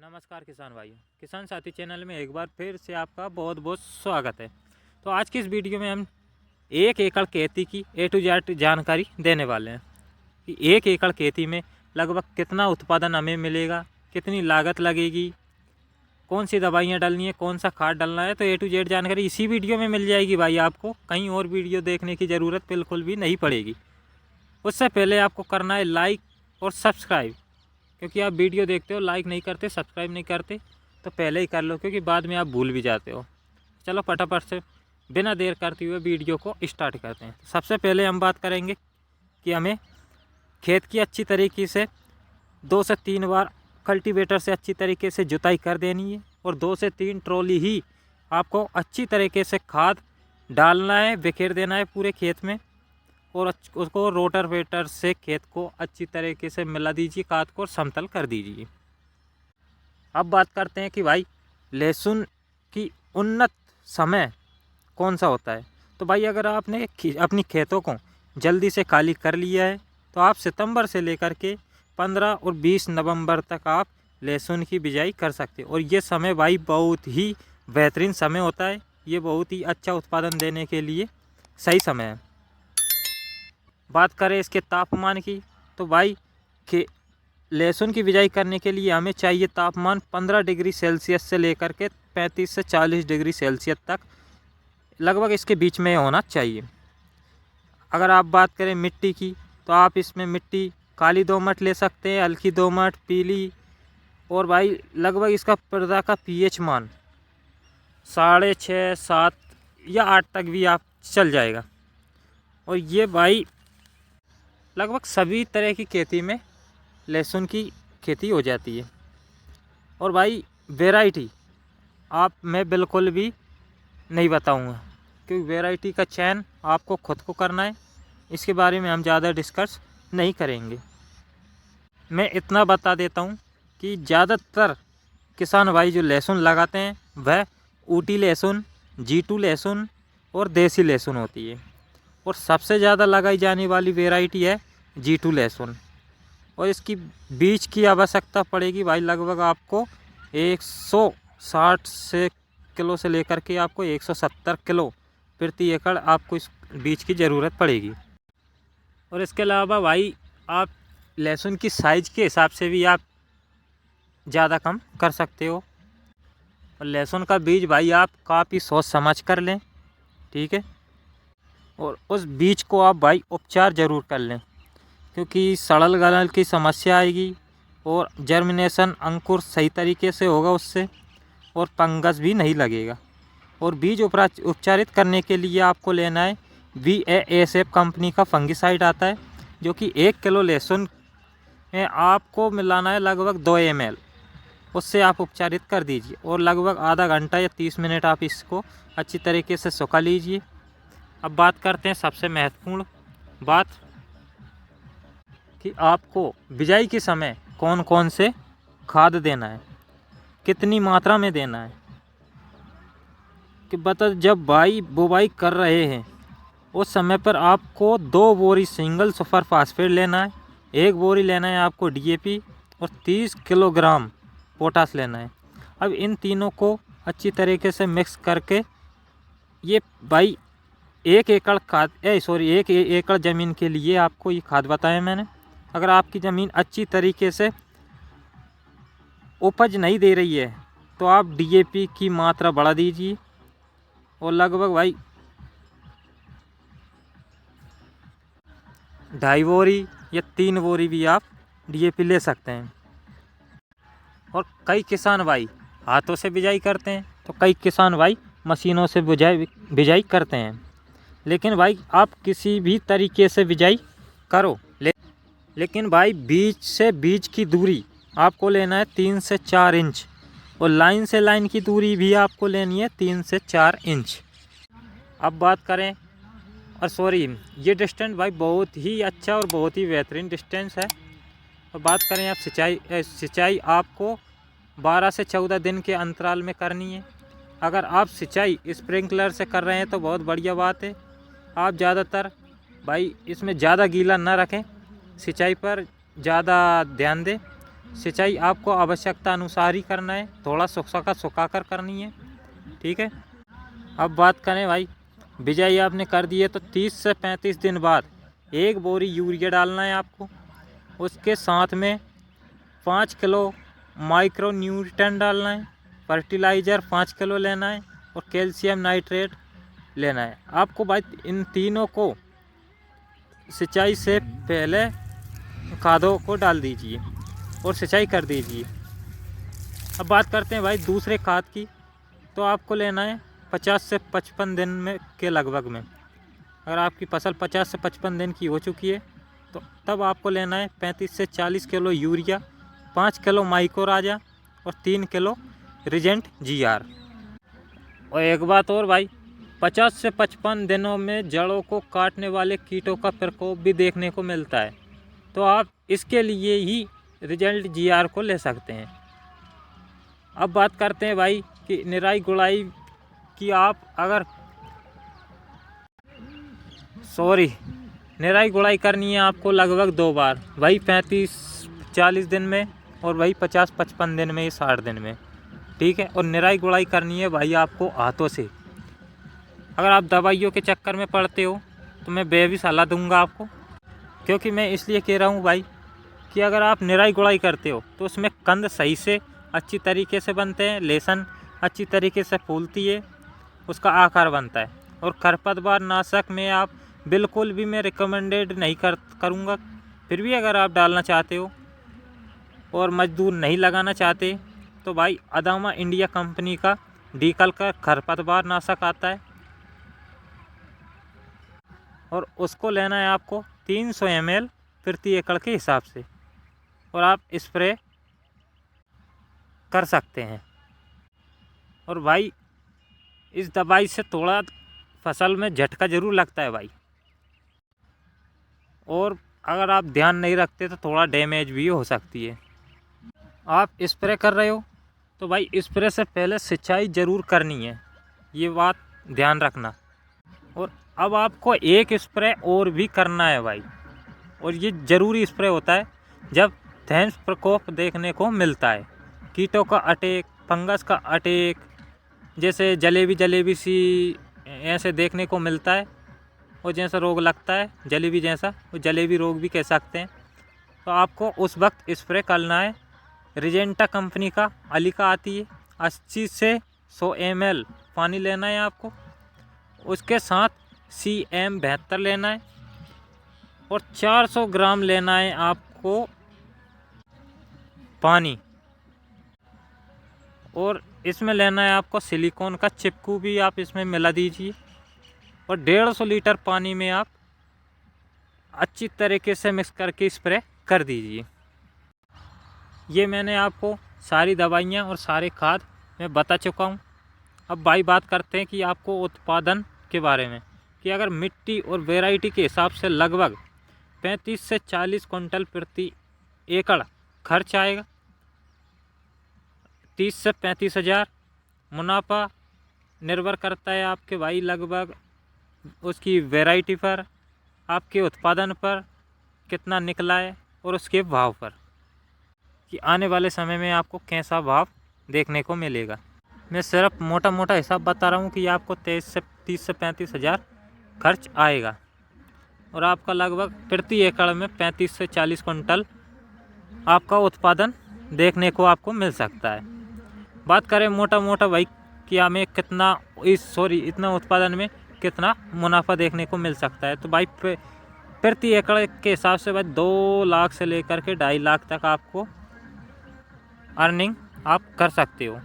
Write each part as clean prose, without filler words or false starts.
नमस्कार किसान भाइयों, किसान साथी चैनल में एक बार फिर से आपका बहुत बहुत स्वागत है। तो आज की इस वीडियो में हम 1 एकड़ खेती की A to Z जानकारी देने वाले हैं कि 1 एकड़ खेती में लगभग कितना उत्पादन हमें मिलेगा, कितनी लागत लगेगी, कौन सी दवाइयाँ डालनी है, कौन सा खाद डालना है। तो A to Z जानकारी इसी वीडियो में मिल जाएगी भाई। आपको कहीं और वीडियो देखने की ज़रूरत बिल्कुल भी नहीं पड़ेगी। उससे पहले आपको करना है लाइक और सब्सक्राइब, क्योंकि आप वीडियो देखते हो लाइक नहीं करते, सब्सक्राइब नहीं करते, तो पहले ही कर लो क्योंकि बाद में आप भूल भी जाते हो। चलो फटाफट से बिना देर करते हुए वीडियो को स्टार्ट करते हैं। सबसे पहले हम बात करेंगे कि हमें खेत की अच्छी तरीके से 2 से 3 बार कल्टीवेटर से अच्छी तरीके से जुताई कर देनी है और 2 से 3 ट्रॉली ही आपको अच्छी तरीके से खाद डालना है, बिखेर देना है पूरे खेत में और उसको रोटावेटर से खेत को अच्छी तरीके से मिला दीजिए, खाद को समतल कर दीजिए। अब बात करते हैं कि भाई लहसुन की उन्नत समय कौन सा होता है। तो भाई अगर आपने अपनी खेतों को जल्दी से खाली कर लिया है तो आप सितंबर से लेकर के 15 और 20 नवंबर तक आप लहसुन की बिजाई कर सकते हैं। और ये समय भाई बहुत ही बेहतरीन समय होता है, ये बहुत ही अच्छा उत्पादन देने के लिए सही समय है। बात करें इसके तापमान की तो भाई लहसुन की बिजाई करने के लिए हमें चाहिए तापमान 15 डिग्री सेल्सियस से लेकर के 35 से 40 डिग्री सेल्सियस तक, लगभग इसके बीच में होना चाहिए। अगर आप बात करें मिट्टी की तो आप इसमें मिट्टी काली दोमट ले सकते हैं, हल्की दोमट, पीली, और भाई लगभग इसका मृदा का पीएच मान 6.5, 7 या 8 तक भी आप चल जाएगा। और ये भाई लगभग सभी तरह की खेती में लहसुन की खेती हो जाती है। और भाई वैरायटी मैं बिल्कुल भी नहीं बताऊंगा क्योंकि वैरायटी का चयन आपको खुद को करना है, इसके बारे में हम ज़्यादा डिस्कस नहीं करेंगे। मैं इतना बता देता हूं कि ज़्यादातर किसान भाई जो लहसुन लगाते हैं वह ऊटी लहसुन, G2 लहसुन और देसी लहसुन होती है। और सबसे ज़्यादा लगाई जाने वाली वैरायटी है G2 लहसुन। और इसकी बीज की आवश्यकता पड़ेगी भाई लगभग आपको 160 किलो से लेकर के आपको 170 किलो प्रति एकड़ आपको इस बीज की ज़रूरत पड़ेगी। और इसके अलावा भाई आप लहसुन की साइज़ के हिसाब से भी आप ज़्यादा कम कर सकते हो। और लहसुन का बीज भाई आप काफ़ी सोच समझ कर लें, ठीक है। और उस बीज को आप भाई उपचार ज़रूर कर लें क्योंकि सड़ल गलल की समस्या आएगी और जर्मिनेशन अंकुर सही तरीके से होगा उससे, और फंगस भी नहीं लगेगा। और बीज उपचारित करने के लिए आपको लेना है VASF कंपनी का फंगिसाइड आता है, जो कि 1 किलो लहसुन में आपको मिलाना है लगभग 2 ml। उससे आप उपचारित कर दीजिए और लगभग आधा घंटा या 30 मिनट आप इसको अच्छी तरीके से सुखा लीजिए। अब बात करते हैं सबसे महत्वपूर्ण बात कि आपको बिजाई के समय कौन कौन से खाद देना है, कितनी मात्रा में देना है। कि जब बुवाई कर रहे हैं उस समय पर आपको 2 बोरी सिंगल सुपर फास्फेट लेना है, 1 बोरी लेना है आपको DAP और 30 किलोग्राम पोटास लेना है। अब इन तीनों को अच्छी तरीके से मिक्स करके ये भाई 1 एकड़ ज़मीन के लिए आपको ये खाद बताया मैंने। अगर आपकी ज़मीन अच्छी तरीके से उपज नहीं दे रही है तो आप DAP की मात्रा बढ़ा दीजिए और लगभग भाई 2.5 बोरी या 3 बोरी भी आप DAP ले सकते हैं। और कई किसान भाई हाथों से बिजाई करते हैं तो कई किसान भाई मशीनों से बिजाई करते हैं। लेकिन भाई आप किसी भी तरीके से बिजाई करो, लेकिन भाई बीज से बीज की दूरी आपको लेना है 3 से 4 इंच और लाइन से लाइन की दूरी भी आपको लेनी है 3 से 4 इंच। अब बात करें ये डिस्टेंस भाई बहुत ही अच्छा और बहुत ही बेहतरीन डिस्टेंस है। और बात करें आप सिंचाई आपको 12 से 14 दिन के अंतराल में करनी है। अगर आप सिंचाई स्प्रिंकलर से कर रहे हैं तो बहुत बढ़िया बात है। आप ज़्यादातर भाई इसमें ज़्यादा गीला ना रखें, सिंचाई पर ज़्यादा ध्यान दें सिंचाई आपको आवश्यकता अनुसार ही करना है, थोड़ा सुखा कर करनी है, ठीक है। अब बात करें भाई, बिजाई आपने कर दी है तो 30 से 35 दिन बाद 1 बोरी यूरिया डालना है आपको। उसके साथ में 5 किलो माइक्रो न्यूट्रिएंट डालना है, फर्टिलाइज़र 5 किलो लेना है और कैल्शियम नाइट्रेट लेना है आपको। भाई इन तीनों को सिंचाई से पहले खादों को डाल दीजिए और सिंचाई कर दीजिए। अब बात करते हैं भाई दूसरे खाद की, तो आपको लेना है 50 से 55 दिन में के लगभग में। अगर आपकी फसल 50 से 55 दिन की हो चुकी है तो तब आपको लेना है 35 से 40 किलो यूरिया, 5 किलो माइको राजा और 3 किलो रिजेंट GR। और एक बात और भाई, 50 से 55 दिनों में जड़ों को काटने वाले कीटों का प्रकोप भी देखने को मिलता है, तो आप इसके लिए ही रिजल्ट GR को ले सकते हैं। अब बात करते हैं भाई कि निराई गुड़ाई की, आप अगर निराई गुड़ाई करनी है आपको लगभग 2 बार, वही 35-40 दिन में और वही 50-55 दिन में, 60 दिन में, ठीक है। और निराई गुड़ाई करनी है भाई आपको हाथों से। अगर आप दवाइयों के चक्कर में पड़ते हो तो मैं बेबी सलाह दूंगा आपको, क्योंकि मैं इसलिए कह रहा हूँ भाई कि अगर आप निराई गुड़ाई करते हो तो उसमें कंद सही से अच्छी तरीके से बनते हैं, लहसुन अच्छी तरीके से फूलती है, उसका आकार बनता है। और खरपतवार नाशक में आप बिल्कुल भी मैं रिकमेंडेड नहीं करूँगा। फिर भी अगर आप डालना चाहते हो और मजदूर नहीं लगाना चाहते तो भाई अदामा इंडिया कंपनी का डीकल का खरपतवार नाशक आता है और उसको लेना है आपको 300 ml प्रति एकड़ के हिसाब से, और आप स्प्रे कर सकते हैं। और भाई इस दवाई से थोड़ा फसल में झटका ज़रूर लगता है भाई, और अगर आप ध्यान नहीं रखते तो थोड़ा डैमेज भी हो सकती है। आप स्प्रे कर रहे हो तो भाई स्प्रे से पहले सिंचाई ज़रूर करनी है, ये बात ध्यान रखना। और अब आपको एक स्प्रे और भी करना है भाई, और ये ज़रूरी स्प्रे होता है जब थैम्स प्रकोप देखने को मिलता है, कीटों का अटैक, फंगस का अटैक, जैसे जलेबी सी ऐसे देखने को मिलता है, और जैसा रोग लगता है जलेबी जैसा, वो जलेबी रोग भी कह सकते हैं। तो आपको उस वक्त स्प्रे करना है। रिजेंटा कंपनी का अलिका आती है, 80 से 100 ml पानी लेना है आपको, उसके साथ CM72 लेना है और 400 ग्राम लेना है आपको पानी, और इसमें लेना है आपको सिलिकॉन का चिपकू भी आप इसमें मिला दीजिए, और 150 लीटर पानी में आप अच्छी तरीके से मिक्स करके स्प्रे कर दीजिए। ये मैंने आपको सारी दवाइयाँ और सारे खाद मैं बता चुका हूँ। अब भाई बात करते हैं कि आपको उत्पादन के बारे में, कि अगर मिट्टी और वैरायटी के हिसाब से लगभग 35 से 40 कुंटल प्रति एकड़ खर्च आएगा, 30 से 35 हज़ार। मुनाफा निर्भर करता है आपके भाई लगभग उसकी वैरायटी पर, आपके उत्पादन पर कितना निकला है और उसके भाव पर, कि आने वाले समय में आपको कैसा भाव देखने को मिलेगा। मैं सिर्फ मोटा हिसाब बता रहा हूँ कि आपको 30 से 35 हज़ार खर्च आएगा, और आपका लगभग प्रति एकड़ में 35 से 40 कुंटल आपका उत्पादन देखने को आपको मिल सकता है। बात करें मोटा भाई कि हमें इतना उत्पादन में कितना मुनाफा देखने को मिल सकता है, तो भाई प्रति एकड़ के हिसाब से भाई 2 लाख से लेकर के 2.5 लाख तक आपको अर्निंग आप कर सकते हो।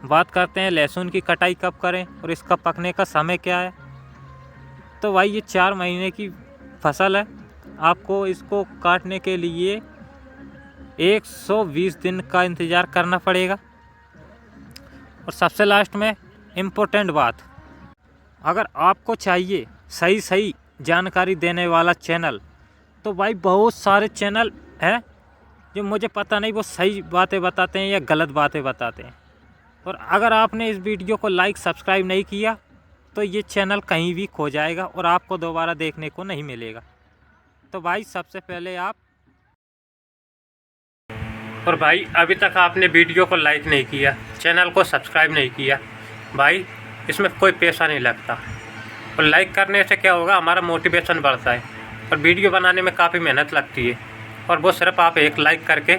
बात करते हैं लहसुन की कटाई कब करें और इसका पकने का समय क्या है, तो भाई ये 4 महीने की फसल है। आपको इसको काटने के लिए 120 दिन का इंतज़ार करना पड़ेगा। और सबसे लास्ट में इम्पोर्टेंट बात, अगर आपको चाहिए सही जानकारी देने वाला चैनल, तो भाई बहुत सारे चैनल हैं जो मुझे पता नहीं वो सही बातें बताते हैं या गलत बातें बताते हैं। और अगर आपने इस वीडियो को लाइक सब्सक्राइब नहीं किया तो ये चैनल कहीं भी खो जाएगा और आपको दोबारा देखने को नहीं मिलेगा। तो भाई सबसे पहले आप और भाई अभी तक आपने वीडियो को लाइक नहीं किया, चैनल को सब्सक्राइब नहीं किया, भाई इसमें कोई पैसा नहीं लगता। और लाइक करने से क्या होगा, हमारा मोटिवेशन बढ़ता है। और वीडियो बनाने में काफ़ी मेहनत लगती है, और वो सिर्फ आप एक लाइक करके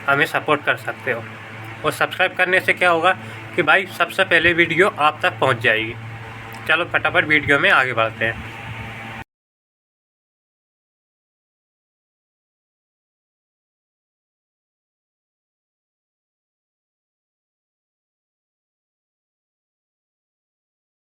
हमें सपोर्ट कर सकते हो। और सब्सक्राइब करने से क्या होगा कि भाई सबसे पहले वीडियो आप तक पहुंच जाएगी। चलो फटाफट वीडियो में आगे बढ़ते हैं।